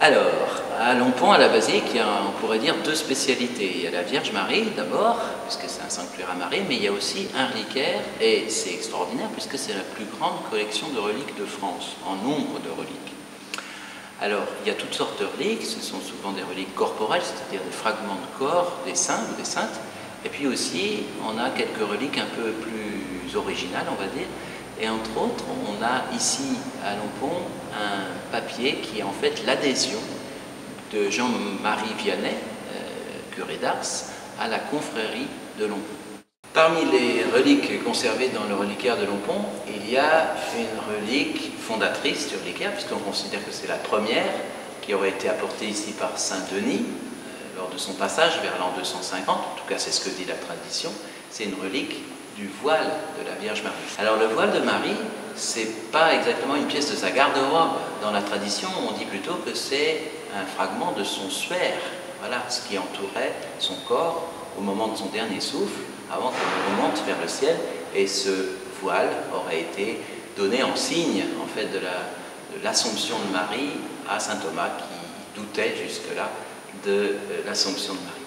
Alors, à Lompont, à la basilique, il y a, on pourrait dire, deux spécialités. Il y a la Vierge Marie, d'abord, puisque c'est un sanctuaire à Marie, mais il y a aussi un reliquaire, et c'est extraordinaire, puisque c'est la plus grande collection de reliques de France, en nombre de reliques. Alors, il y a toutes sortes de reliques, ce sont souvent des reliques corporelles, c'est-à-dire des fragments de corps, des saints ou des saintes, et puis aussi, on a quelques reliques un peu plus originales, on va dire, et entre autres, on a ici à Lompont un papier qui est en fait l'adhésion de Jean-Marie Vianney, curé d'Ars, à la confrérie de Lompont. Parmi les reliques conservées dans le reliquaire de Lompont, il y a une relique fondatrice du reliquaire, puisqu'on considère que c'est la première qui aurait été apportée ici par saint Denis lors de son passage vers l'an 250, en tout cas c'est ce que dit la tradition. C'est une relique du voile de la Vierge Marie. Alors le voile de Marie, c'est pas exactement une pièce de sa garde-robe. Dans la tradition, on dit plutôt que c'est un fragment de son suaire, voilà, ce qui entourait son corps au moment de son dernier souffle, avant qu'elle remonte vers le ciel, et ce voile aurait été donné en signe en fait de l'Assomption de Marie à saint Thomas, qui doutait jusque-là de l'Assomption de Marie.